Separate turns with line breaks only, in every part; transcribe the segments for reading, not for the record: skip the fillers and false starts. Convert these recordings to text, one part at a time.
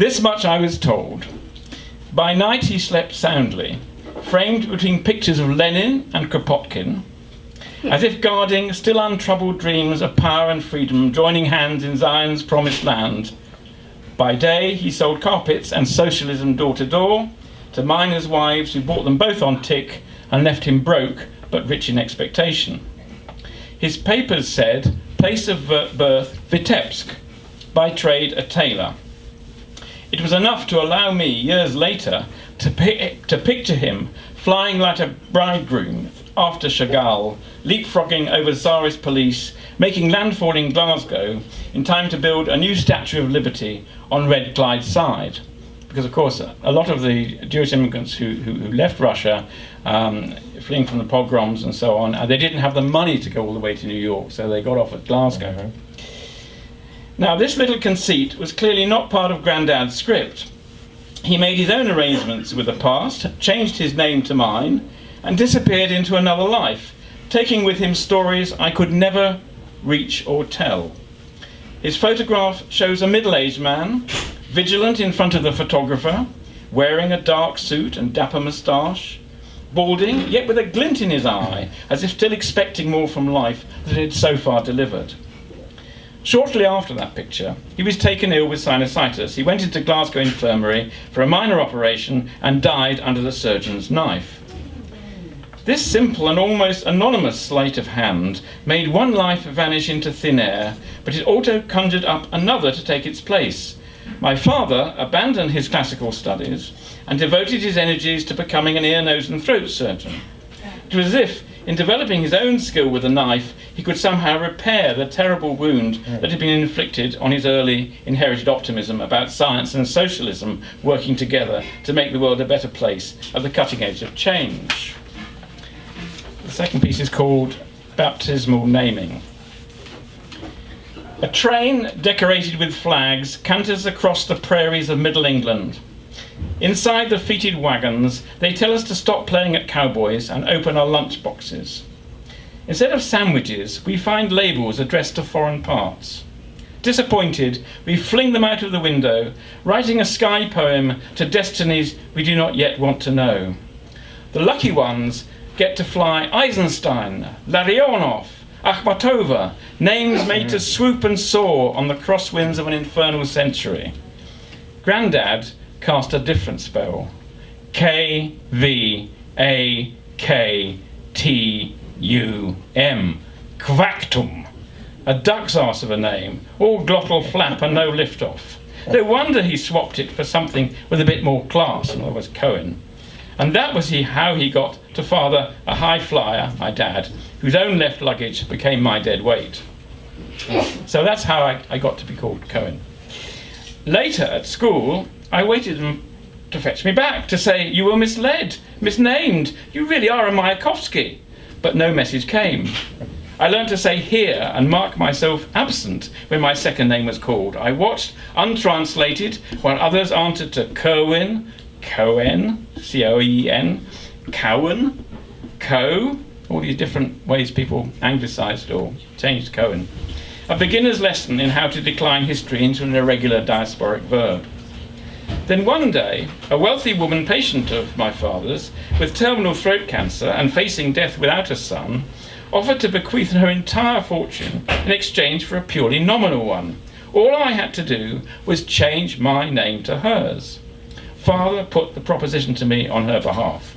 This much I was told. By night he slept soundly, framed between pictures of Lenin and Kropotkin, as if guarding still untroubled dreams of power and freedom, joining hands in Zion's promised land. By day he sold carpets and socialism door to door to miners' wives who bought them both on tick and left him broke but rich in expectation. His papers said, place of birth Vitebsk, by trade a tailor. It was enough to allow me, years later, to picture him flying like a bridegroom after Chagall, leapfrogging over Tsarist police, making landfall in Glasgow in time to build a new Statue of Liberty on Red Clyde side. Because, of course, a lot of the Jewish immigrants who left Russia, fleeing from the pogroms and so on, they didn't have the money to go all the way to New York, so they got off at Glasgow. Mm-hmm. Now, this little conceit was clearly not part of Grandad's script. He made his own arrangements with the past, changed his name to mine, and disappeared into another life, taking with him stories I could never reach or tell. His photograph shows a middle-aged man, vigilant in front of the photographer, wearing a dark suit and dapper moustache, balding, yet with a glint in his eye, as if still expecting more from life that it had so far delivered. Shortly after that picture, he was taken ill with sinusitis. He went into Glasgow Infirmary for a minor operation and died under the surgeon's knife. This simple and almost anonymous sleight of hand made one life vanish into thin air, but it also conjured up another to take its place. My father abandoned his classical studies and devoted his energies to becoming an ear, nose and throat surgeon. It was as if, in developing his own skill with a knife, he could somehow repair the terrible wound that had been inflicted on his early inherited optimism about science and socialism working together to make the world a better place at the cutting edge of change. The second piece is called Baptismal Naming. A train decorated with flags canters across the prairies of Middle England. Inside the feted wagons, they tell us to stop playing at cowboys and open our lunch boxes. Instead of sandwiches, we find labels addressed to foreign parts. Disappointed, we fling them out of the window, writing a sky poem to destinies we do not yet want to know. The lucky ones get to fly Eisenstein, Larionov, Akhmatova, names made to swoop and soar on the crosswinds of an infernal century. Grandad cast a different spell. Kvaktum. Kvaktum. A duck's arse of a name, all glottal flap and no lift-off. No wonder he swapped it for something with a bit more class, in other words, Cohen. And that was how he got to father a high flyer, my dad, whose own left luggage became my dead weight. So that's how I got to be called Cohen. Later at school, I waited to fetch me back, to say, you were misled, misnamed, you really are a Mayakovsky. But no message came. I learned to say here and mark myself absent when my second name was called. I watched, untranslated, while others answered to Cohen, Cohen, C-O-E-N, Cohen, Co, all these different ways people anglicised or changed Cohen. A beginner's lesson in how to decline history into an irregular diasporic verb. Then one day, a wealthy woman patient of my father's, with terminal throat cancer and facing death without a son, offered to bequeath her entire fortune in exchange for a purely nominal one. All I had to do was change my name to hers. Father put the proposition to me on her behalf.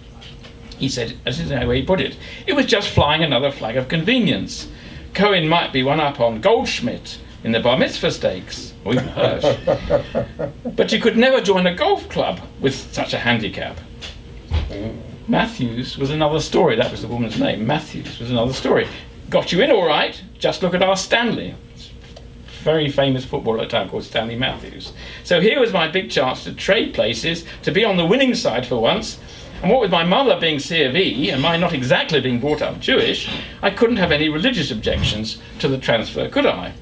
He said, this is the way he put it, it was just flying another flag of convenience. Cohen might be one up on Goldschmidt in the bar mitzvah stakes, or even Hirsch. But you could never join a golf club with such a handicap. Matthews was another story. That was the woman's name. Matthews was another story. Got you in all right. Just look at our Stanley. Very famous footballer at the time called Stanley Matthews. So here was my big chance to trade places, to be on the winning side for once. And what with my mother being C of E and mine not exactly being brought up Jewish, I couldn't have any religious objections to the transfer, could I?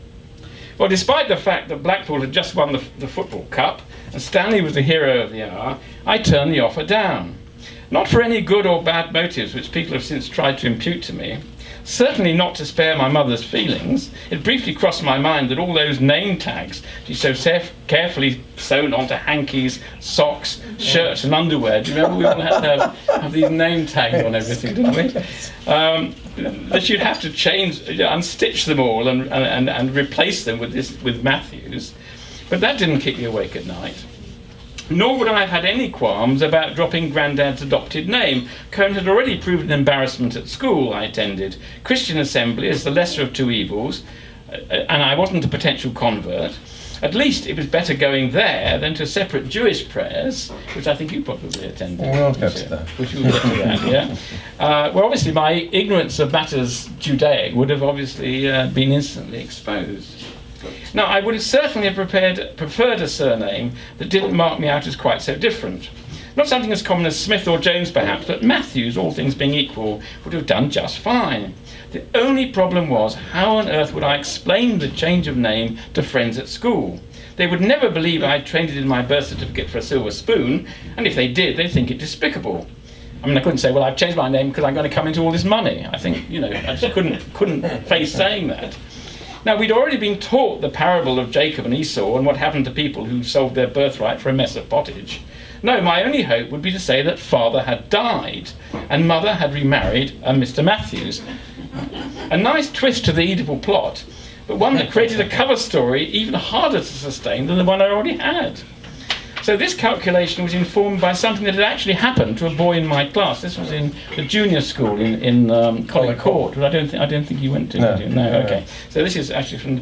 Well, despite the fact that Blackpool had just won the football cup and Stanley was the hero of the hour, I turned the offer down. Not for any good or bad motives which people have since tried to impute to me, Certainly not to spare my mother's feelings, it briefly crossed my mind that all those name tags she so carefully sewn onto hankies, socks, shirts and underwear. Do you remember we all had to have these name tags on everything, didn't we? That you'd have to change, unstitch them all and replace them with Matthews. But that didn't keep me awake at night. Nor would I have had any qualms about dropping Grandad's adopted name. Cohen had already proved an embarrassment at school I attended. Christian assembly is the lesser of two evils, and I wasn't a potential convert. At least it was better going there than to separate Jewish prayers, which I think you probably attended.
We'll get to that.
Which we'll get to that, yeah. Well, obviously my ignorance of matters Judaic would have obviously been instantly exposed. Now, I would have certainly have preferred a surname that didn't mark me out as quite so different. Not something as common as Smith or Jones, perhaps, but Matthews, all things being equal, would have done just fine. The only problem was, how on earth would I explain the change of name to friends at school? They would never believe I had traded in my birth certificate for a silver spoon, and if they did, they'd think it despicable. I mean, I couldn't say, well, I've changed my name because I'm going to come into all this money. I think, I just couldn't face saying that. Now, we'd already been taught the parable of Jacob and Esau and what happened to people who sold their birthright for a mess of pottage. No, my only hope would be to say that father had died and mother had remarried a Mr. Matthews. A nice twist to the Oedipal plot, but one that created a cover story even harder to sustain than the one I already had. So this calculation was informed by something that had actually happened to a boy in my class. This was in the junior school in College Court, which I don't think you went to.
No.
Did you? No. Okay. So this is actually from the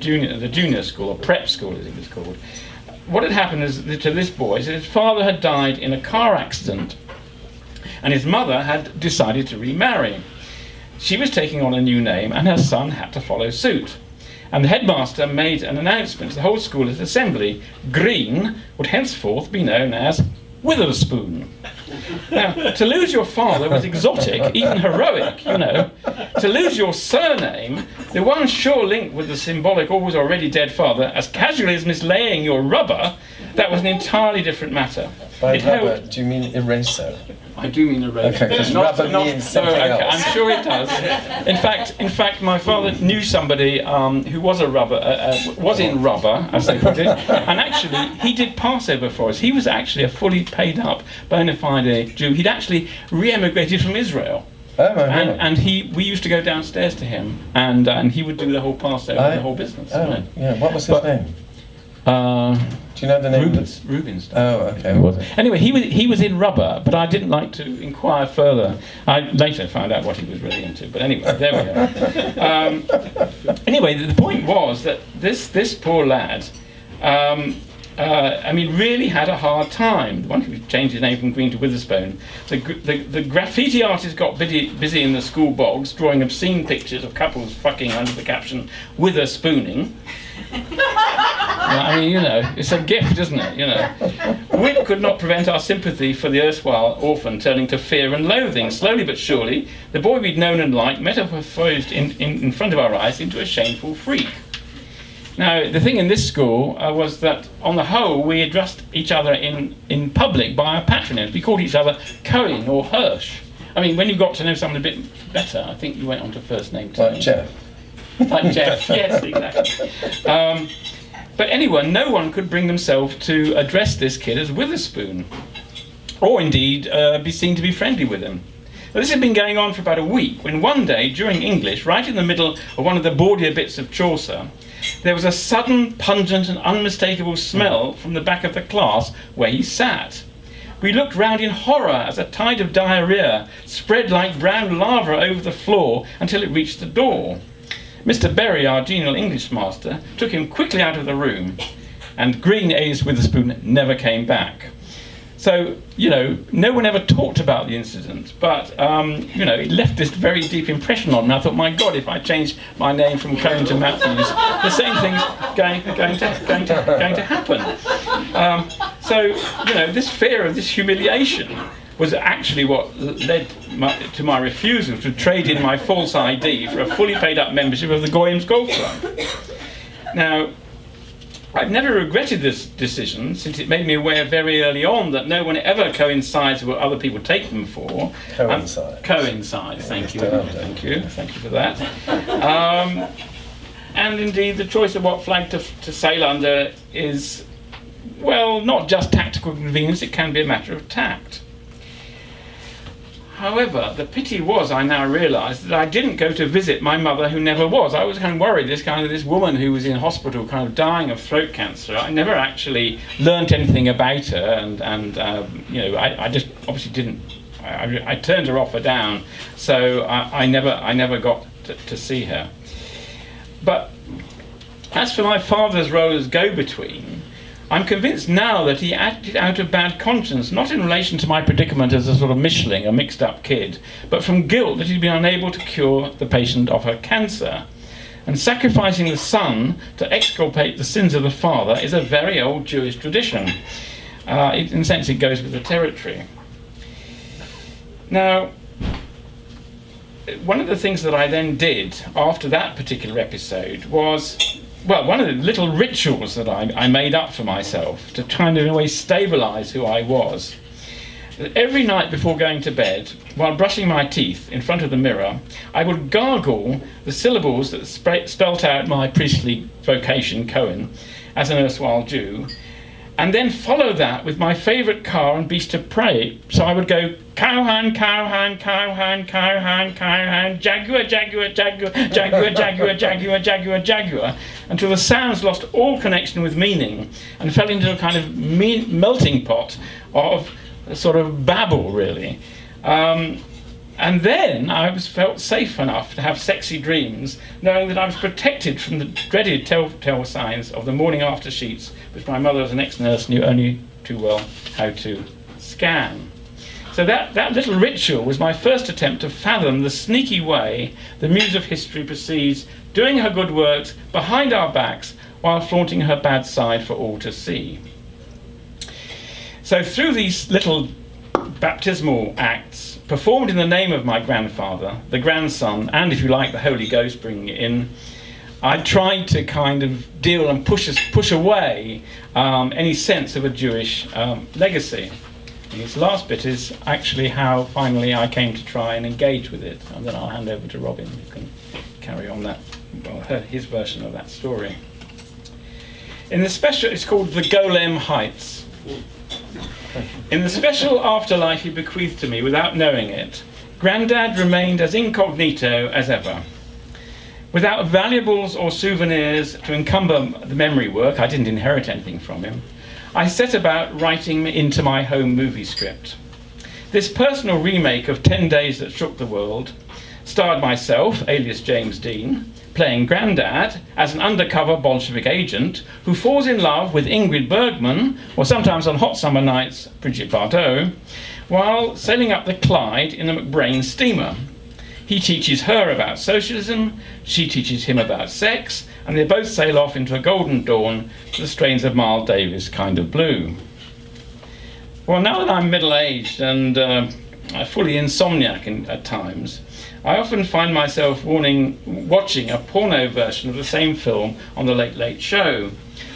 junior school, or prep school as it was called. What had happened is to this boy is that his father had died in a car accident, and his mother had decided to remarry. She was taking on a new name, and her son had to follow suit. And the headmaster made an announcement to the whole school at assembly. Green would henceforth be known as Witherspoon. Now, to lose your father was exotic, even heroic, To lose your surname, the one sure link with the symbolic always already dead father, as casually as mislaying your rubber, that was an entirely different matter.
By rubber, do you mean eraser?
I do mean eraser.
Okay, because rubber means something else.
I'm sure it does. In fact, my father knew somebody who was in rubber, as they put it, and actually he did Passover for us. He was actually a fully paid up, bona fide Jew. He'd actually re-emigrated from Israel.
Oh, my God.
And we used to go downstairs to him, and he would do the whole Passover, the whole business.
Oh, yeah. What was his name? Do you know the name?
Rubinstein.
Oh, okay.
Anyway, he was in rubber, but I didn't like to inquire further. I later found out what he was really into. But anyway, there we go. Anyway, the point was that this poor lad, really had a hard time. The one who changed his name from Green to Witherspoon. The graffiti artist got busy in the school bogs, drawing obscene pictures of couples fucking under the caption "Witherspooning." It's a gift, isn't it? Wit could not prevent our sympathy for the erstwhile orphan turning to fear and loathing. Slowly but surely, the boy we'd known and liked metamorphosed in front of our eyes into a shameful freak. Now, the thing in this school was that, on the whole, we addressed each other in public by our patronyms. We called each other Cohen or Hirsch. I mean, when you got to know someone a bit better, I think you went on to first name too.
Like Jeff.
Like Jeff, yes, exactly. But anyway, no one could bring themselves to address this kid as Witherspoon, or indeed be seen to be friendly with him. Now, this had been going on for about a week, when one day, during English, right in the middle of one of the bawdier bits of Chaucer, there was a sudden, pungent and unmistakable smell from the back of the class where he sat. We looked round in horror as a tide of diarrhoea spread like brown lava over the floor until it reached the door. Mr. Berry, our genial English master, took him quickly out of the room, and Green alias Witherspoon never came back. So, no one ever talked about the incident, but, it left this very deep impression on me. I thought, my God, if I changed my name from Cohen to Matthews, the same thing's going to happen. This fear of this humiliation was actually what led to my refusal to trade in my false ID for a fully paid up membership of the Goyim's Golf Club. Now, I've never regretted this decision, since it made me aware very early on that no one ever coincides with what other people take them for. Coincides, thank you. Thank you for that. And indeed, the choice of what flag to sail under is, well, not just tactical convenience, it can be a matter of tact. However, the pity was, I now realise, that I didn't go to visit my mother, who never was. I was kind of worried, this woman who was in hospital kind of dying of throat cancer. I never actually learnt anything about her, and I just obviously didn't. I turned her offer down, so I never got to see her. But as for my father's role as go-between, I'm convinced now that he acted out of bad conscience, not in relation to my predicament as a sort of mischling, a mixed-up kid, but from guilt that he'd been unable to cure the patient of her cancer. And sacrificing the son to exculpate the sins of the father is a very old Jewish tradition. In a sense, it goes with the territory. Now, one of the things that I then did after that particular episode was, well, one of the little rituals that I made up for myself to kind of in a way stabilise who I was. Every night before going to bed, while brushing my teeth in front of the mirror, I would gargle the syllables that spelt out my priestly vocation, Cohen, as an erstwhile Jew, and then follow that with my favourite car and beast of prey. So I would go, cowhand, cowhand, cowhand, cowhand, cowhand, jaguar, jaguar, jaguar, jaguar, jaguar, jaguar, jaguar, jaguar, until the sounds lost all connection with meaning and fell into a kind of melting pot of a sort of babble, really. And then I felt safe enough to have sexy dreams, knowing that I was protected from the dreaded telltale signs of the morning after sheets, which my mother as an ex-nurse knew only too well how to scan. So that little ritual was my first attempt to fathom the sneaky way the muse of history proceeds, doing her good works behind our backs while flaunting her bad side for all to see. So through these little baptismal acts, performed in the name of my grandfather, the grandson, and if you like, the Holy Ghost bringing it in, I tried to kind of deal and push away any sense of a Jewish legacy. And this last bit is actually how finally I came to try and engage with it, and then I'll hand over to Robin, who can carry on his version of that story. In the special, it's called The Golem Heights. In the special afterlife he bequeathed to me without knowing it, Grandad remained as incognito as ever. Without valuables or souvenirs to encumber the memory work, I didn't inherit anything from him, I set about writing into my home movie script. This personal remake of 10 Days That Shook the World starred myself, alias James Dean, playing Grandad as an undercover Bolshevik agent who falls in love with Ingrid Bergman, or sometimes on hot summer nights, Brigitte Bardot, while sailing up the Clyde in a McBrain steamer. He teaches her about socialism, she teaches him about sex, and they both sail off into a golden dawn to the strains of Miles Davis' Kind of Blue. Well, now that I'm middle-aged and fully insomniac at times, I often find myself watching a porno version of the same film on the Late Late Show.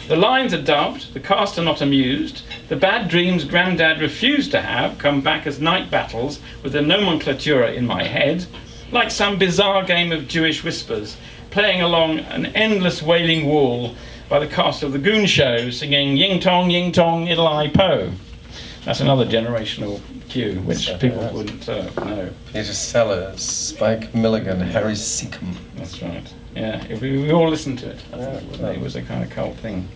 The lines are dubbed, the cast are not amused, the bad dreams Grandad refused to have come back as night battles with the nomenclatura in my head, like some bizarre game of Jewish whispers, playing along an endless wailing wall by the cast of The Goon Show, singing Ying Tong, Idle I Po. That's another generational cue, which people wouldn't know.
Peter Sellers, Spike Milligan, Harry Seacombe.
That's right. Yeah, we all listened to it. It was a kind of cult thing.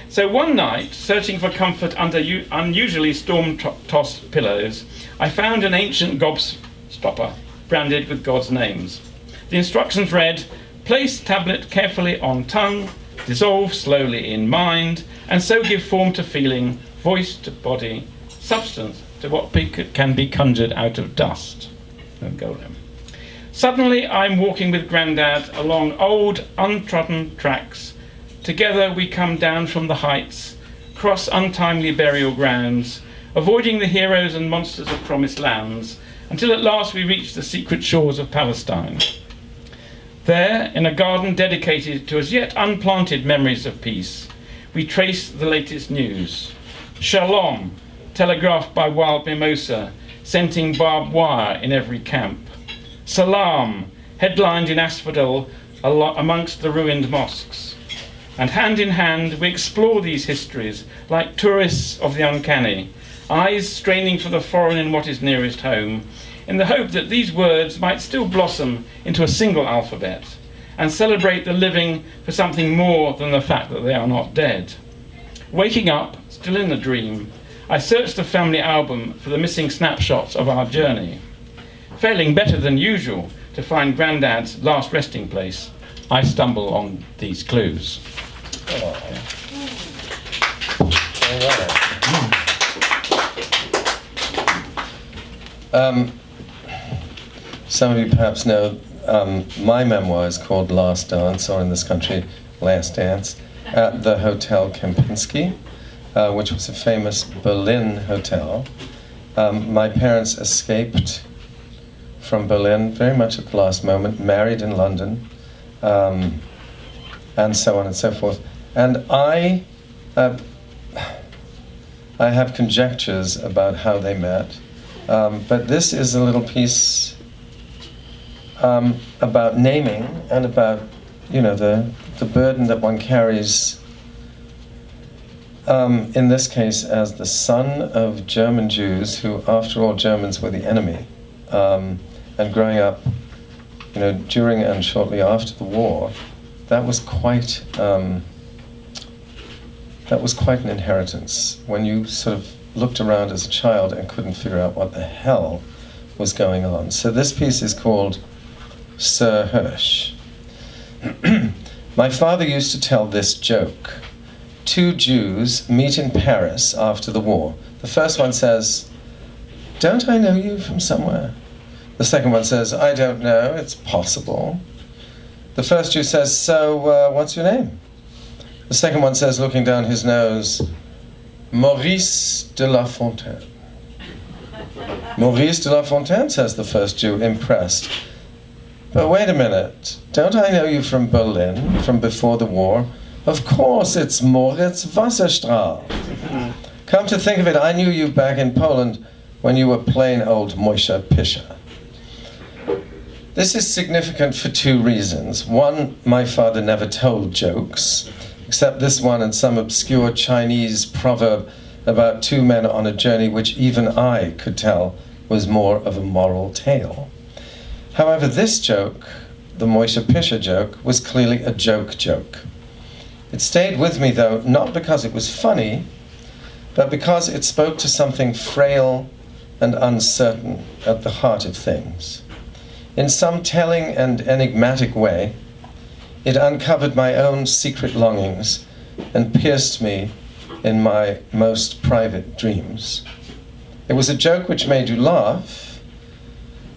So one night, searching for comfort under unusually storm-tossed pillows, I found an ancient gobstopper branded with God's names. The instructions read, place tablet carefully on tongue, dissolve slowly in mind, and so give form to feeling, voice to body, substance to what can be conjured out of dust. And golem. Suddenly I'm walking with Grandad along old, untrodden tracks. Together we come down from the heights, cross untimely burial grounds, avoiding the heroes and monsters of promised lands, until at last we reach the secret shores of Palestine. There, in a garden dedicated to as yet unplanted memories of peace, we trace the latest news. Shalom, telegraphed by wild mimosa, scenting barbed wire in every camp. Salam, headlined in asphodel amongst the ruined mosques. And hand in hand, we explore these histories like tourists of the uncanny, eyes straining for the foreign in what is nearest home, in the hope that these words might still blossom into a single alphabet and celebrate the living for something more than the fact that they are not dead. Waking up, still in the dream, I searched the family album for the missing snapshots of our journey. Failing better than usual to find Grandad's last resting place, I stumble on these clues.
All right. Some of you perhaps know my memoir is called Last Dance, or in this country, Last Dance, at the Hotel Kempinski, which was a famous Berlin hotel. My parents escaped from Berlin very much at the last moment, married in London, and so on and so forth. And I have conjectures about how they met, but this is a little piece about naming and about, the burden that one carries, in this case as the son of German Jews, who after all Germans were the enemy, and growing up, during and shortly after the war, that was quite an inheritance. When you sort of looked around as a child and couldn't figure out what the hell was going on. So this piece is called Sir Hirsch. My father used to tell this joke. Two Jews meet in Paris after the war. The first one says, "Don't I know you from somewhere?" The second one says, "I don't know, it's possible." The first Jew says, "So, what's your name?" The second one says, looking down his nose, "Maurice de la Fontaine." "Maurice de la Fontaine," says the first Jew, impressed. "But wait a minute, don't I know you from Berlin, from before the war?" "Of course, it's Moritz Wasserstrahl." "Come to think of it, I knew you back in Poland when you were plain old Moisha Pisha." This is significant for two reasons. One, my father never told jokes, except this one and some obscure Chinese proverb about two men on a journey which even I could tell was more of a moral tale. However, this joke, the Moisha Pisha joke, was clearly a joke. It stayed with me, though, not because it was funny, but because it spoke to something frail and uncertain at the heart of things. In some telling and enigmatic way, it uncovered my own secret longings and pierced me in my most private dreams. It was a joke which made you laugh,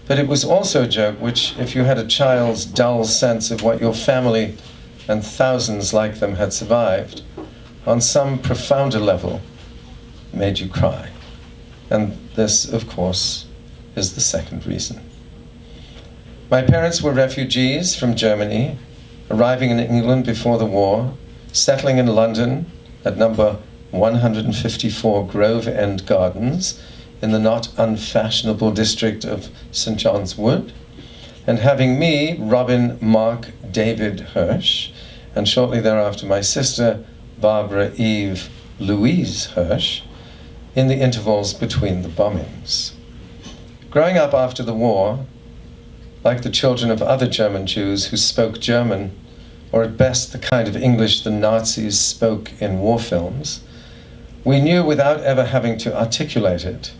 but it was also a joke which, if you had a child's dull sense of what your family and thousands like them had survived, on some profounder level, made you cry. And this, of course, is the second reason. My parents were refugees from Germany, arriving in England before the war, settling in London at number 154 Grove End Gardens in the not unfashionable district of St. John's Wood, and having me, Robin Mark David Hirsch, and shortly thereafter my sister, Barbara Eve Louise Hirsch, in the intervals between the bombings. Growing up after the war, like the children of other German Jews who spoke German, or at best the kind of English the Nazis spoke in war films, we knew without ever having to articulate it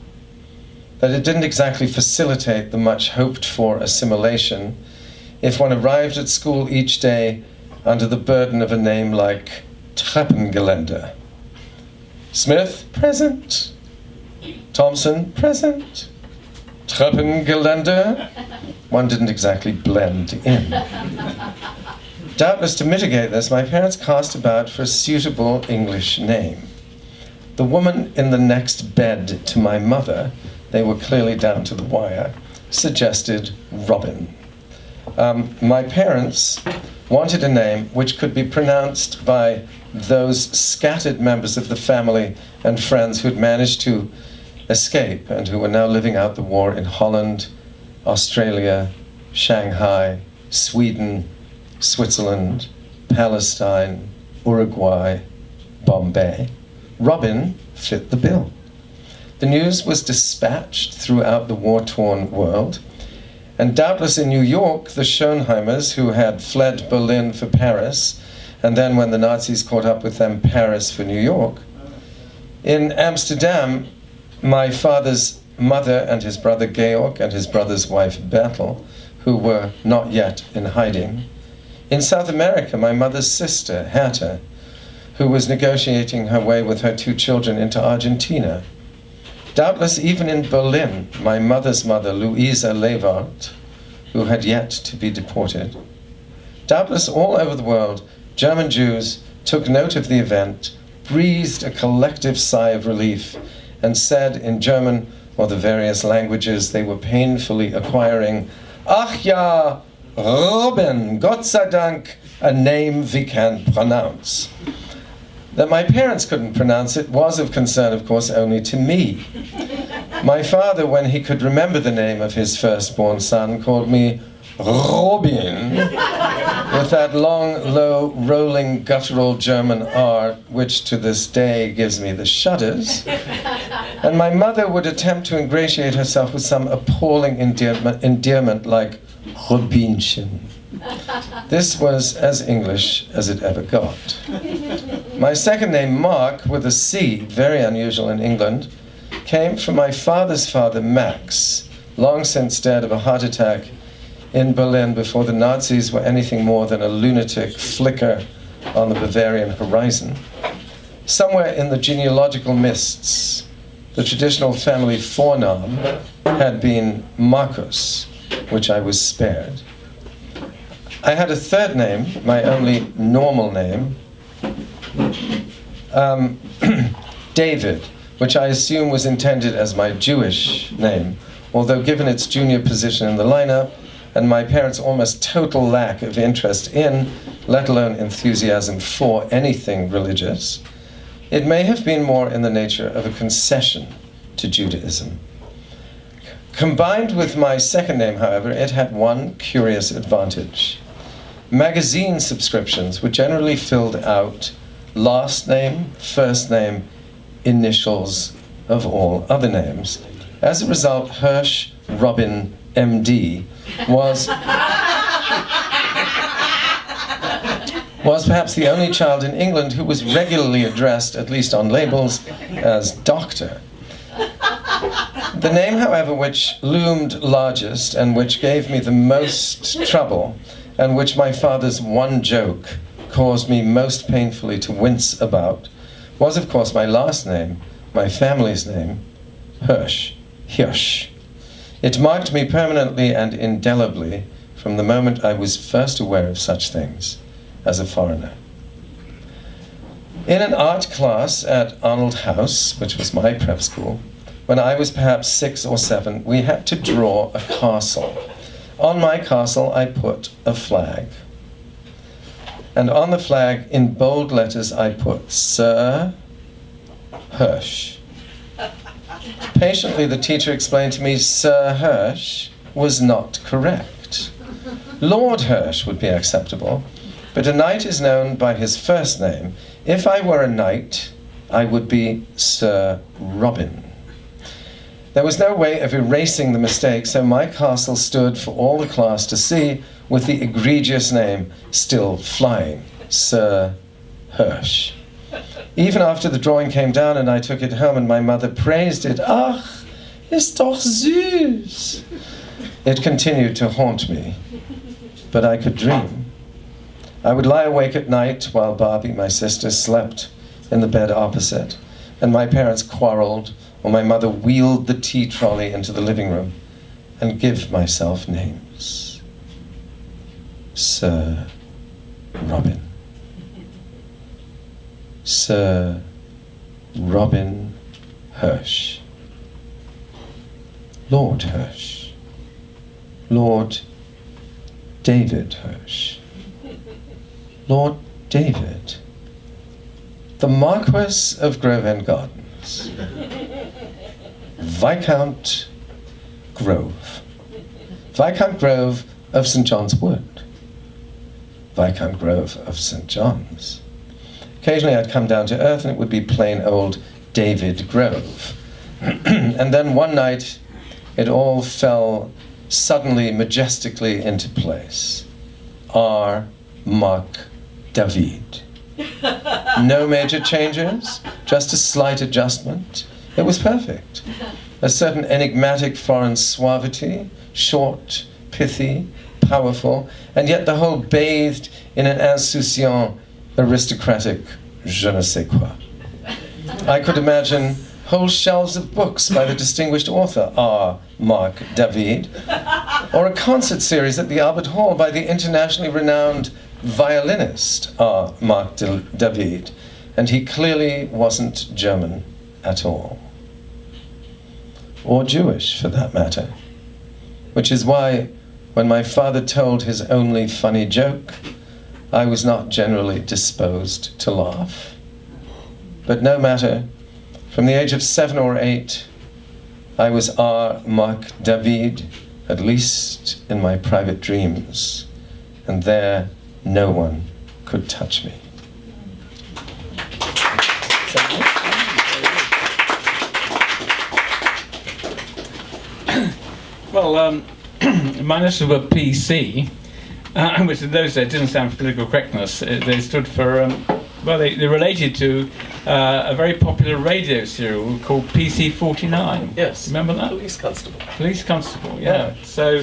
that it didn't exactly facilitate the much hoped-for assimilation if one arrived at school each day under the burden of a name like Treppengeländer. Smith, present. Thompson, present. Treppengeländer. One didn't exactly blend in. Doubtless to mitigate this, my parents cast about for a suitable English name. The woman in the next bed to my mother, they were clearly down to the wire, suggested Robin. My parents wanted a name which could be pronounced by those scattered members of the family and friends who'd managed to escape and who were now living out the war in Holland, Australia, Shanghai, Sweden, Switzerland, Palestine, Uruguay, Bombay. Robin fit the bill. The news was dispatched throughout the war-torn world, and doubtless in New York, the Schoenheimers, who had fled Berlin for Paris, and then when the Nazis caught up with them, Paris for New York. In Amsterdam, my father's mother and his brother Georg and his brother's wife Bertel, who were not yet in hiding. In South America, my mother's sister, Herta, who was negotiating her way with her 2 children into Argentina. Doubtless even in Berlin, my mother's mother, Louisa Levart, who had yet to be deported. Doubtless all over the world, German Jews took note of the event, breathed a collective sigh of relief, and said in German or the various languages they were painfully acquiring, "Ach ja, Robin, Gott sei Dank, a name we can pronounce." That my parents couldn't pronounce it was of concern, of course, only to me. My father, when he could remember the name of his firstborn son, called me Robin, with that long, low, rolling, guttural German R, which to this day gives me the shudders. And my mother would attempt to ingratiate herself with some appalling endearment like Robinchen. This was as English as it ever got. My second name, Mark, with a C, very unusual in England, came from my father's father, Max, long since dead of a heart attack in Berlin before the Nazis were anything more than a lunatic flicker on the Bavarian horizon. Somewhere in the genealogical mists, the traditional family forename had been Marcus, which I was spared. I had a third name, my only normal name, David, which I assume was intended as my Jewish name, although given its junior position in the lineup and my parents' almost total lack of interest in, let alone enthusiasm for, anything religious, it may have been more in the nature of a concession to Judaism. Combined with my second name, however, it had one curious advantage. Magazine subscriptions were generally filled out last name, first name, initials of all other names. As a result, Hirsch Robin MD was perhaps the only child in England who was regularly addressed, at least on labels, as Doctor. The name, however, which loomed largest and which gave me the most trouble, and which my father's one joke caused me most painfully to wince about, was of course my last name, my family's name, Hirsch. It marked me permanently and indelibly from the moment I was first aware of such things as a foreigner. In an art class at Arnold House, which was my prep school, when I was perhaps 6 or 7, we had to draw a castle. On my castle, I put a flag. And on the flag, in bold letters, I put Sir Hirsch. Patiently, the teacher explained to me Sir Hirsch was not correct. Lord Hirsch would be acceptable, but a knight is known by his first name. If I were a knight, I would be Sir Robin. There was no way of erasing the mistake, so my castle stood for all the class to see with the egregious name still flying, Sir Hirsch. Even after the drawing came down and I took it home and my mother praised it, "Ach, ist doch süß," it continued to haunt me. But I could dream. I would lie awake at night while Barbie, my sister, slept in the bed opposite, and my parents quarreled, or my mother wheeled the tea trolley into the living room, and give myself names. Sir Robin. Sir Robin Hirsch. Lord Hirsch. Lord David Hirsch. Lord David. the Marquess of Grove Gardens, Viscount Grove, Viscount Grove of St. John's Wood, Viscount Grove of St. John's. Occasionally I'd come down to earth and it would be plain old David Grove. And then one night it all fell suddenly, majestically into place. R. Mark David. No major changes, just a slight adjustment. It was perfect. A certain enigmatic foreign suavity, short, pithy, powerful, and yet the whole bathed in an insouciant, aristocratic je ne sais quoi. I could imagine whole shelves of books by the distinguished author R. Mark David, or a concert series at the Albert Hall by the internationally renowned violinist R. Mark David, and he clearly wasn't German at all. Or Jewish, for that matter. Which is why, when my father told his only funny joke, I was not generally disposed to laugh. But no matter, from the age of 7 or 8, I was R. Mark David, at least in my private dreams, and there no one could touch me.
Well, my initials were PC, which in those days didn't stand for political correctness. They stood for, they related to a very popular radio serial called PC-49.
Yes.
Remember that?
Police Constable.
Police Constable, yeah. So,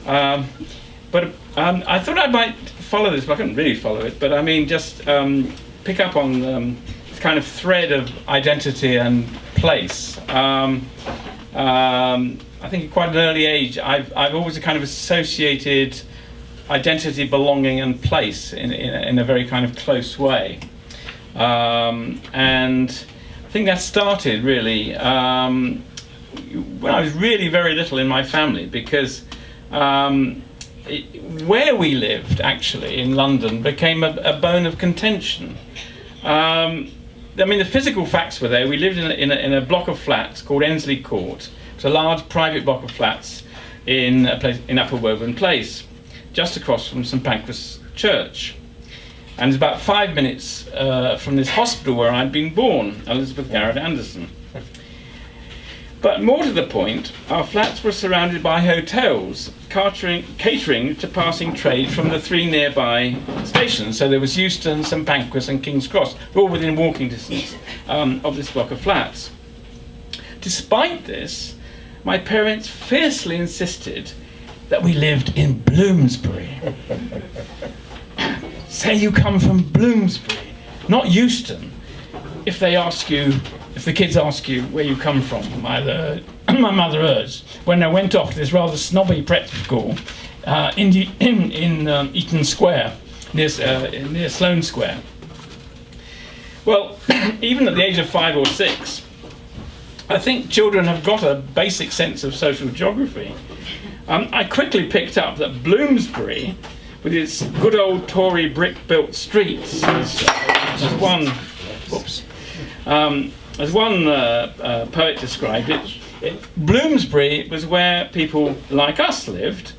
but I thought I might follow this, but I couldn't really follow it. But I mean, just pick up on this kind of thread of identity and place. I think at quite an early age, I've always kind of associated identity, belonging, and place in a very kind of close way. And I think that started really when I was really very little in my family, because where we lived actually in London became a bone of contention. I mean, the physical facts were there. We lived in a block of flats called Ensley Court. It was a large private block of flats in a place in Upper Woburn Place, just across from St Pancras Church. And it's about 5 minutes from this hospital where I'd been born, Elizabeth Garrett Anderson. But more to the point, our flats were surrounded by hotels, catering to passing trade from the 3 nearby stations. So there was Euston, St Pancras and King's Cross, all within walking distance of this block of flats. Despite this, my parents fiercely insisted that we lived in Bloomsbury. Say you come from Bloomsbury, not Euston. If the kids ask you where you come from, my mother urged, when I went off to this rather snobby prep school in Eaton Square, near Sloane Square. Well, even at the age of 5 or 6, I think children have got a basic sense of social geography. I quickly picked up that Bloomsbury, with its good old Tory brick-built streets, as one poet described it, Bloomsbury was where people like us lived,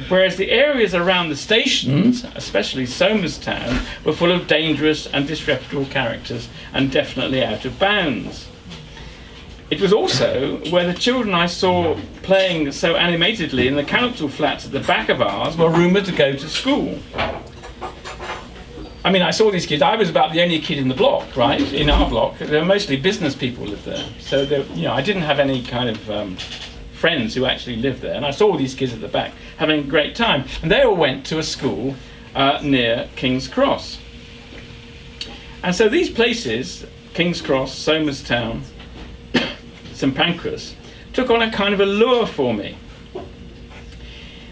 whereas the areas around the stations, especially Somers Town, were full of dangerous and disreputable characters and definitely out of bounds. It was also where the children I saw playing so animatedly in the council flats at the back of ours were rumoured to go to school. I mean, I saw these kids. I was about the only kid in the block, right? In our block, there were mostly business people lived there. So, I didn't have any kind of friends who actually lived there. And I saw these kids at the back having a great time. And they all went to a school near King's Cross. And so these places, King's Cross, Somers Town, St Pancras, took on a kind of allure for me.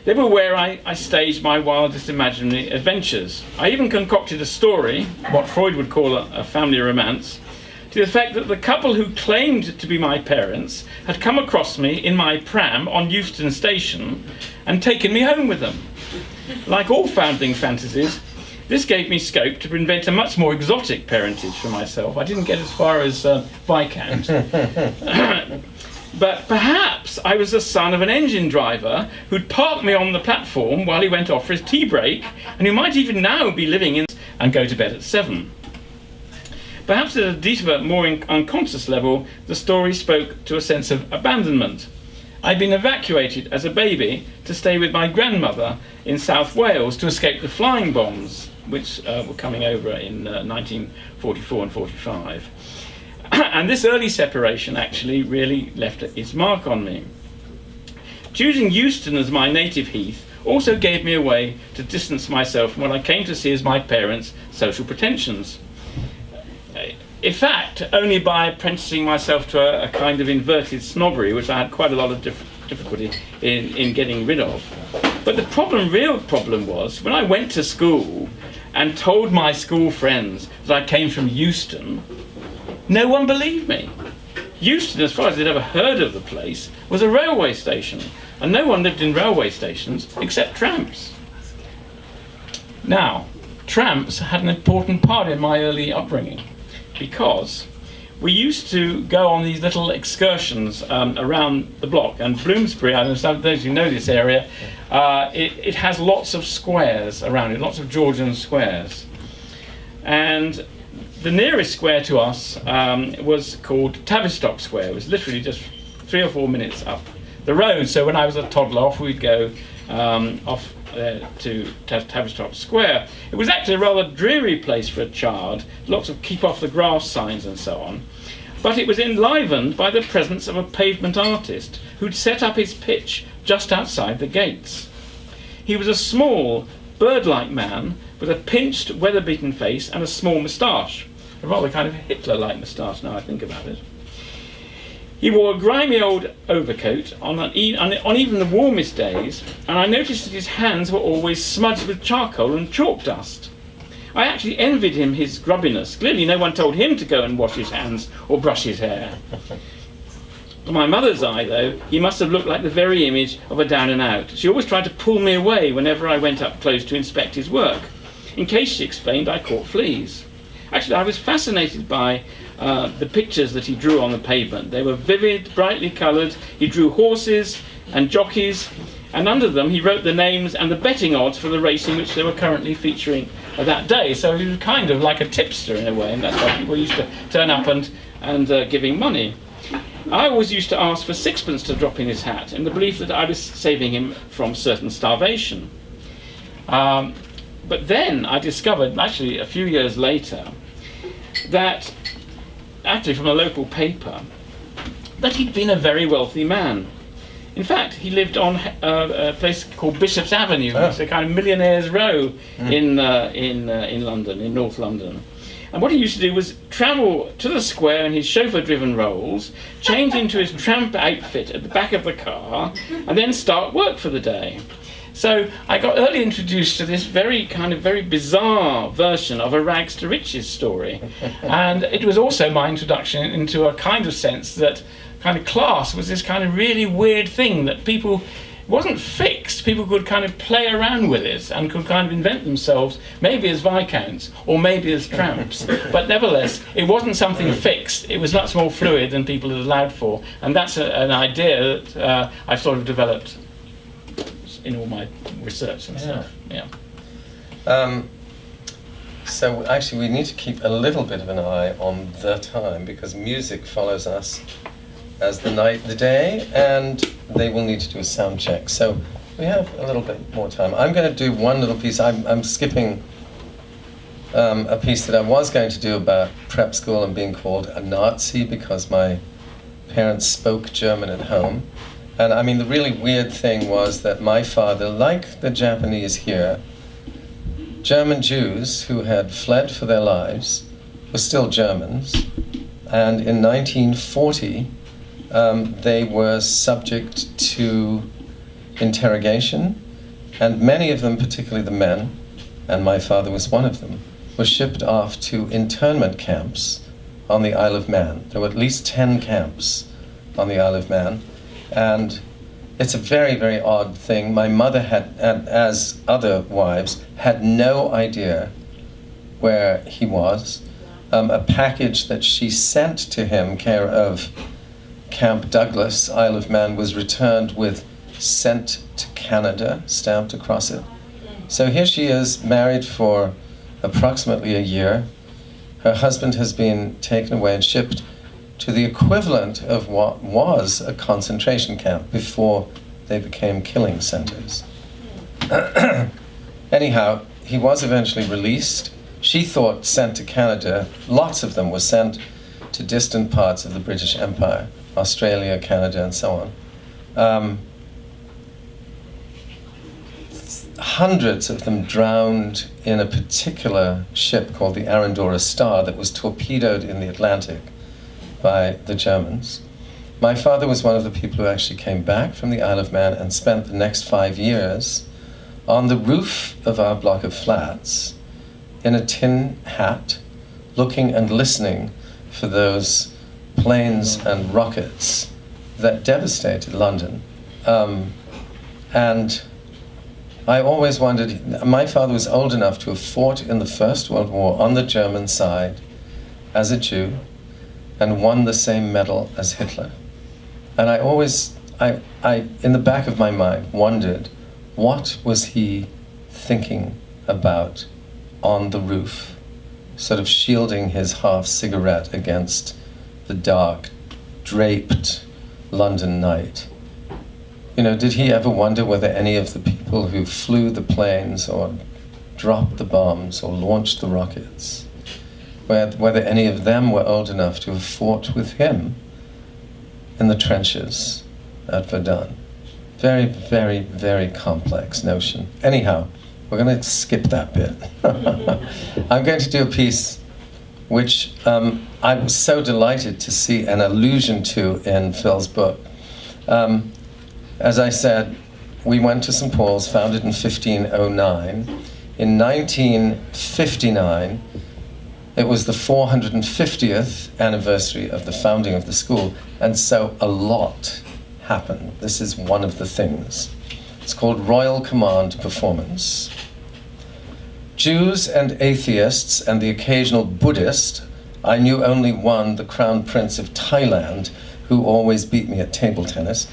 They were where I staged my wildest imaginary adventures. I even concocted a story, what Freud would call a family romance, to the effect that the couple who claimed to be my parents had come across me in my pram on Euston Station and taken me home with them. Like all foundling fantasies, This gave me scope to invent a much more exotic parentage for myself. I didn't get as far as Viscount. But perhaps I was the son of an engine driver who'd parked me on the platform while he went off for his tea break, and who might even now be living in and go to bed at 7. Perhaps at a deeper, more unconscious level, the story spoke to a sense of abandonment. I'd been evacuated as a baby to stay with my grandmother in South Wales to escape the flying bombs, which were coming over in 1944 and 45. And this early separation actually really left its mark on me. Choosing Euston as my native heath also gave me a way to distance myself from what I came to see as my parents' social pretensions. In fact, only by apprenticing myself to a kind of inverted snobbery, which I had quite a lot of difficulty in getting rid of. But the real problem was, when I went to school and told my school friends that I came from Euston, no one believed me. Euston, as far as they'd ever heard of the place, was a railway station, and no one lived in railway stations except tramps. Now, tramps had an important part in my early upbringing, because we used to go on these little excursions around the block, and Bloomsbury, I don't know if those who know this area, it has lots of squares around it, lots of Georgian squares. And the nearest square to us was called Tavistock Square. It was literally just 3 or 4 minutes up the road. So when I was a toddler, off we'd go off to Tavistock Square. It was actually a rather dreary place for a child, lots of keep off the grass signs and so on. But it was enlivened by the presence of a pavement artist who'd set up his pitch just outside the gates. He was a small, bird-like man with a pinched, weather-beaten face and a small moustache, a rather kind of Hitler-like moustache now I think about it. He wore a grimy old overcoat on even the warmest days, and I noticed that his hands were always smudged with charcoal and chalk dust. I actually envied him his grubbiness. Clearly no one told him to go and wash his hands or brush his hair. In my mother's eye, though, he must have looked like the very image of a down and out. She always tried to pull me away whenever I went up close to inspect his work. In case, she explained, I caught fleas. Actually, I was fascinated by the pictures that he drew on the pavement. They were vivid, brightly coloured. He drew horses and jockeys, and under them he wrote the names and the betting odds for the race in which they were currently featuring that day. So he was kind of like a tipster in a way, and that's why people used to turn up and give him money. I always used to ask for sixpence to drop in his hat, in the belief that I was saving him from certain starvation. But then I discovered, actually a few years later, that, actually from a local paper, that he'd been a very wealthy man. In fact, he lived on a place called Bishop's Avenue, which is a kind of millionaire's row in London, in North London. And what he used to do was travel to the square in his chauffeur-driven Rolls, change into his tramp outfit at the back of the car, and then start work for the day. So I got early introduced to this very bizarre version of a rags to riches story. And it was also my introduction into a kind of sense that kind of class was this kind of really weird thing that people, wasn't fixed, people could kind of play around with it and could kind of invent themselves, maybe as viscounts or maybe as tramps. But nevertheless, it wasn't something fixed, it was much more fluid than people had allowed for. And that's an idea that I've sort of developed in all my research and stuff. Yeah.
So actually we need to keep a little bit of an eye on the time, because music follows us as the day, and they will need to do a sound check. So we have a little bit more time. I'm going to do one little piece. I'm skipping a piece that I was going to do about prep school and being called a Nazi because my parents spoke German at home. And I mean, the really weird thing was that my father, like the Japanese here, German Jews who had fled for their lives were still Germans. And in 1940, they were subject to interrogation. And many of them, particularly the men, and my father was one of them, were shipped off to internment camps on the Isle of Man. There were at least 10 camps on the Isle of Man. And it's a very, very odd thing. My mother had, as other wives, had no idea where he was. A package that she sent to him, care of Camp Douglas, Isle of Man, was returned with "sent to Canada" stamped across it. So here she is, married for approximately a year. Her husband has been taken away and shipped to the equivalent of what was a concentration camp before they became killing centers. Anyhow, he was eventually released. She thought sent to Canada. Lots of them were sent to distant parts of the British Empire, Australia, Canada, and so on. Hundreds of them drowned in a particular ship called the Arandora Star that was torpedoed in the Atlantic by the Germans. My father was one of the people who actually came back from the Isle of Man and spent the next 5 years on the roof of our block of flats in a tin hat, looking and listening for those planes and rockets that devastated London. And I always wondered, my father was old enough to have fought in the First World War on the German side as a Jew and won the same medal as Hitler. And I always, in the back of my mind, wondered, what was he thinking about on the roof, sort of shielding his half cigarette against the dark, draped London night? You know, did he ever wonder whether any of the people who flew the planes or dropped the bombs or launched the rockets, whether any of them were old enough to have fought with him in the trenches at Verdun? Very, very, very complex notion. Anyhow, we're going to skip that bit. I'm going to do a piece which I was so delighted to see an allusion to in Phil's book. As I said, we went to St. Paul's, founded in 1509. In 1959, it was the 450th anniversary of the founding of the school, and so a lot happened. This is one of the things. It's called Royal Command Performance. Jews and atheists and the occasional Buddhist, I knew only one, the Crown Prince of Thailand, who always beat me at table tennis,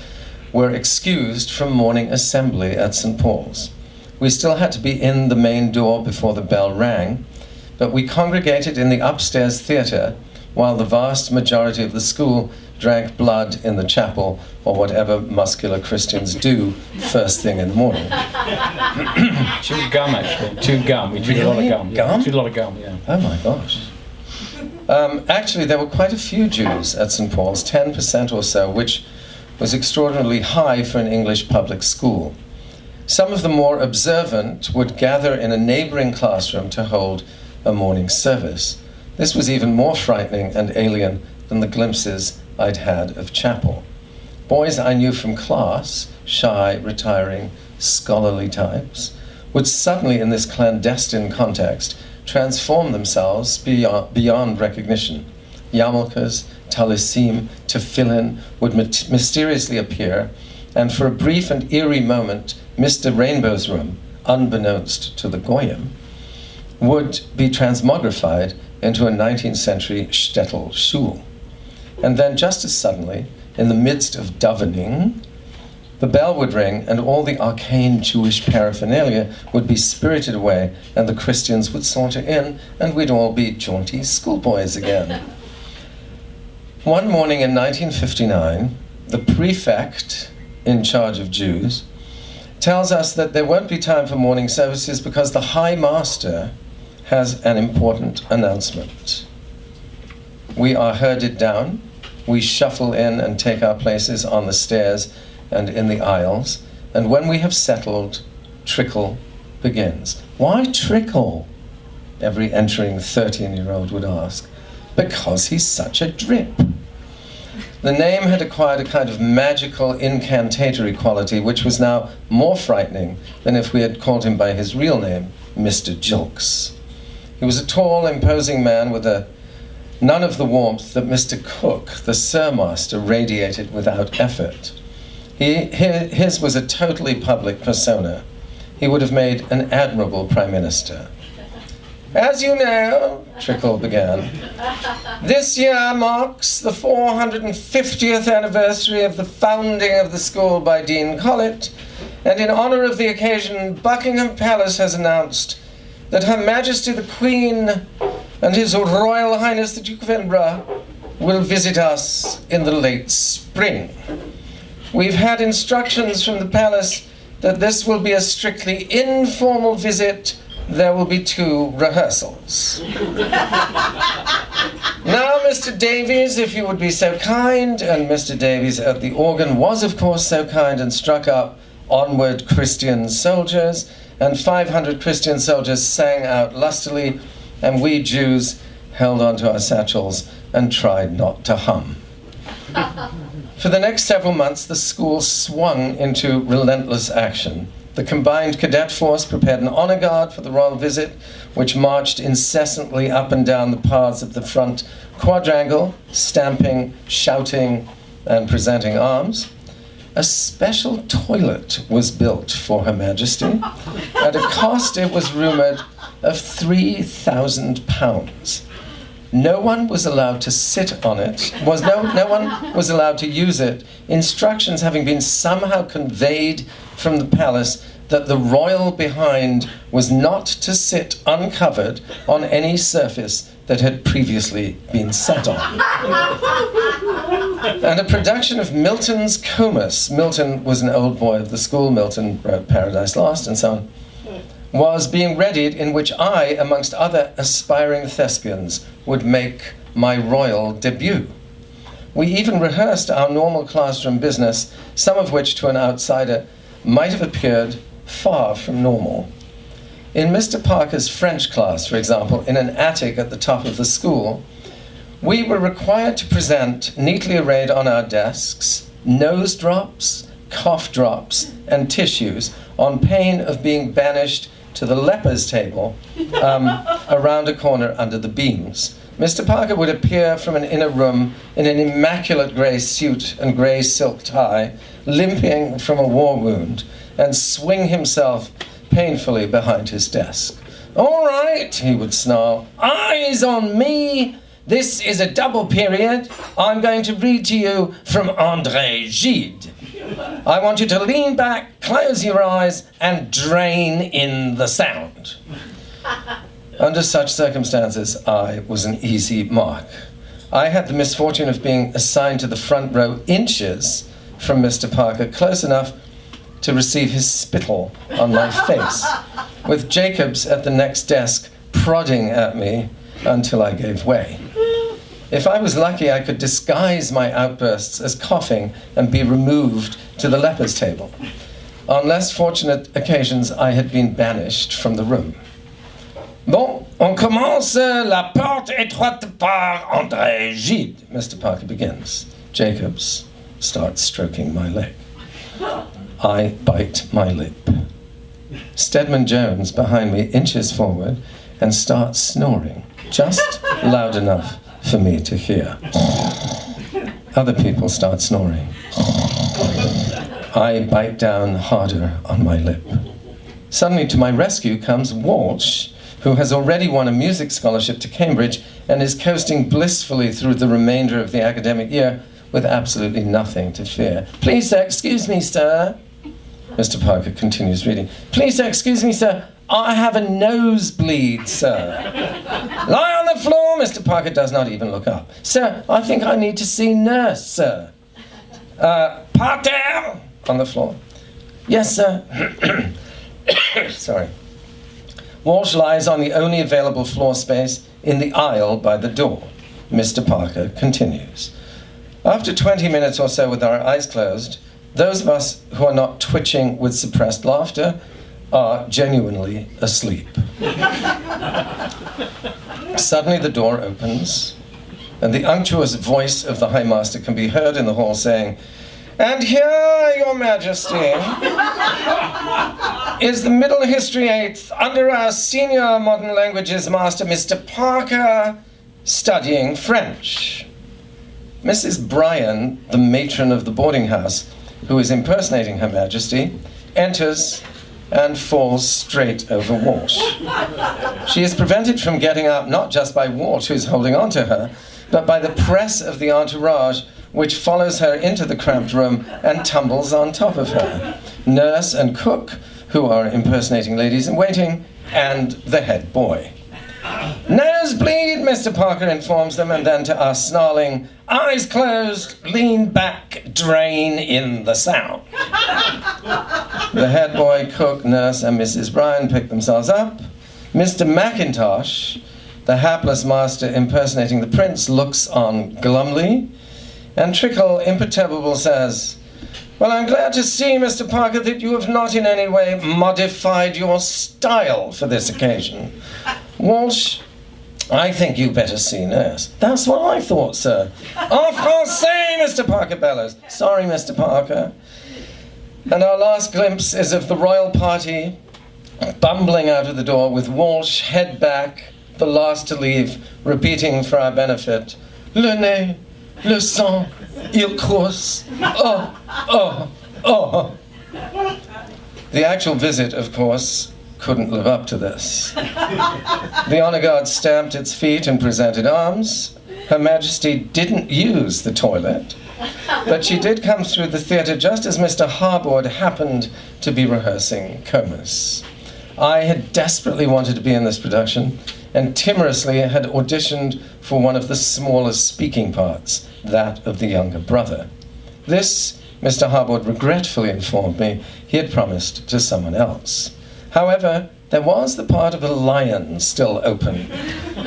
were excused from morning assembly at St. Paul's. We still had to be in the main door before the bell rang, but we congregated in the upstairs theatre while the vast majority of the school drank blood in the chapel, or whatever muscular Christians do first thing in the morning.
Chewed gum, actually. Chewed gum. We chewed a lot of gum.
Gum?
Yeah, chewed a lot of gum, yeah.
Oh my gosh. Actually, there were quite a few Jews at St. Paul's, 10% or so, which was extraordinarily high for an English public school. Some of the more observant would gather in a neighboring classroom to hold a morning service. This was even more frightening and alien than the glimpses I'd had of chapel. Boys I knew from class, shy, retiring, scholarly types, would suddenly, in this clandestine context, transform themselves beyond recognition. Yarmulkes, talisim, tefillin would mysteriously appear, and for a brief and eerie moment, Mr. Rainbow's room, unbeknownst to the Goyim, would be transmogrified into a 19th century shtetl shul. And then just as suddenly, in the midst of davening, the bell would ring and all the arcane Jewish paraphernalia would be spirited away and the Christians would saunter in and we'd all be jaunty schoolboys again. One morning in 1959, the prefect in charge of Jews tells us that there won't be time for morning services because the High Master has an important announcement. We are herded down, we shuffle in and take our places on the stairs and in the aisles, and when we have settled, trickle begins. Why trickle? Every entering 13-year-old would ask. Because he's such a drip. The name had acquired a kind of magical incantatory quality which was now more frightening than if we had called him by his real name, Mr. Jilks. He was a tall, imposing man with none of the warmth that Mr. Cook, the Sir Master, radiated without effort. His was a totally public persona. He would have made an admirable prime minister. As you know, Trickle began, this year marks the 450th anniversary of the founding of the school by Dean Collett, and in honor of the occasion, Buckingham Palace has announced that Her Majesty the Queen and His Royal Highness the Duke of Edinburgh will visit us in the late spring. We've had instructions from the palace that this will be a strictly informal visit. There will be 2 rehearsals. Now, Mr. Davies, if you would be so kind, and Mr. Davies at the organ was, of course, so kind and struck up Onward Christian Soldiers, and 500 Christian soldiers sang out lustily, and we Jews held onto our satchels and tried not to hum. For the next several months, the school swung into relentless action. The combined cadet force prepared an honor guard for the royal visit, which marched incessantly up and down the paths of the front quadrangle, stamping, shouting, and presenting arms. A special toilet was built for Her Majesty at a cost, it was rumored, of £3,000. No one was allowed to sit on it. No one was allowed to use it. Instructions having been somehow conveyed from the palace that the royal behind was not to sit uncovered on any surface that had previously been sat on. And a production of Milton's Comus, Milton was an old boy of the school, Milton wrote Paradise Lost and so on, was being readied, in which I, amongst other aspiring thespians, would make my royal debut. We even rehearsed our normal classroom business, some of which to an outsider might have appeared far from normal. In Mr. Parker's French class, for example, in an attic at the top of the school, we were required to present, neatly arrayed on our desks, nose drops, cough drops, and tissues, on pain of being banished to the lepers' table around a corner under the beams. Mr. Parker would appear from an inner room in an immaculate grey suit and grey silk tie, limping from a war wound, and swing himself painfully behind his desk. "All right," he would snarl, "eyes on me. This is a double period. I'm going to read to you from André Gide. I want you to lean back, close your eyes, and drain in the sound." Under such circumstances, I was an easy mark. I had the misfortune of being assigned to the front row, inches from Mr. Parker, close enough to receive his spittle on my face, with Jacobs at the next desk prodding at me until I gave way. If I was lucky, I could disguise my outbursts as coughing and be removed to the lepers' table. On less fortunate occasions, I had been banished from the room. "Bon, on commence la porte étroite par André Gide," Mr. Parker begins. Jacobs starts stroking my leg. I bite my lip. Stedman Jones, behind me, inches forward and starts snoring, just loud enough for me to hear. Other people start snoring. I bite down harder on my lip. Suddenly to my rescue comes Walsh, who has already won a music scholarship to Cambridge and is coasting blissfully through the remainder of the academic year with absolutely nothing to fear. "Please, sir, excuse me, sir." Mr. Parker continues reading. "Please, sir, excuse me, sir. I have a nosebleed, sir." "Lie on the floor." Mr. Parker does not even look up. "Sir, I think I need to see nurse, sir." "Par terre." On the floor. "Yes, sir." Sorry. Walsh lies on the only available floor space in the aisle by the door. Mr. Parker continues. After 20 minutes or so with our eyes closed, those of us who are not twitching with suppressed laughter are genuinely asleep. Suddenly the door opens, and the unctuous voice of the High Master can be heard in the hall saying, "And here, Your Majesty, is the Middle History 8th under our senior modern languages master, Mr. Parker, studying French." Mrs. Bryan, the matron of the boarding house, who is impersonating Her Majesty, enters and falls straight over Walsh. She is prevented from getting up not just by Walsh, who's holding on to her, but by the press of the entourage, which follows her into the cramped room and tumbles on top of her. Nurse and cook, who are impersonating ladies in waiting, and the head boy. "Nosebleed," Mr. Parker informs them, and then to us, snarling, "Eyes closed, lean back, drain in the sound." The head boy, cook, nurse, and Mrs. Bryan pick themselves up. Mr. Mackintosh, the hapless master impersonating the prince, looks on glumly, and Trickle, imperturbable, says, "Well, I'm glad to see, Mr. Parker, that you have not in any way modified your style for this occasion. Walsh, I think you better see nurse." "That's what I thought, sir." "En français," Mr. Parker bellows. "Sorry, Mr. Parker." And our last glimpse is of the royal party bumbling out of the door with Walsh, head back, the last to leave, repeating for our benefit, "Le nez, le sang, il course. Oh, oh, oh." The actual visit, of course, couldn't live up to this. The honor guard stamped its feet and presented arms. Her Majesty didn't use the toilet, but she did come through the theatre just as Mr. Harbord happened to be rehearsing Comus. I had desperately wanted to be in this production, and timorously had auditioned for one of the smallest speaking parts, that of the younger brother. This, Mr. Harbord regretfully informed me, he had promised to someone else. However, there was the part of a lion still open,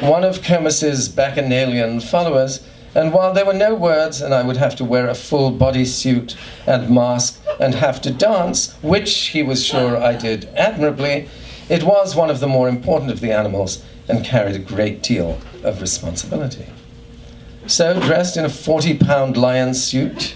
one of Comus's bacchanalian followers, and while there were no words and I would have to wear a full bodysuit and mask and have to dance, which he was sure I did admirably, it was one of the more important of the animals and carried a great deal of responsibility. So, dressed in a 40-pound lion suit,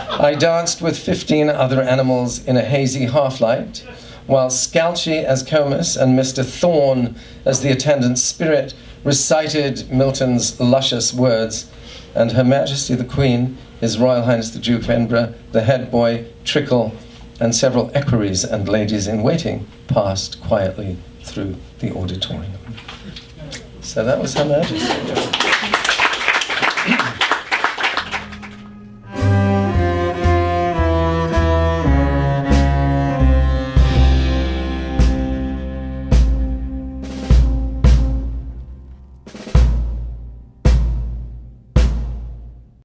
I danced with 15 other animals in a hazy half-light, while Scalchi as Comus and Mr. Thorne as the attendant spirit recited Milton's luscious words, and Her Majesty the Queen, His Royal Highness the Duke of Edinburgh, the head boy, Trickle, and several equerries and ladies in waiting passed quietly through the auditorium. So that was Her Majesty.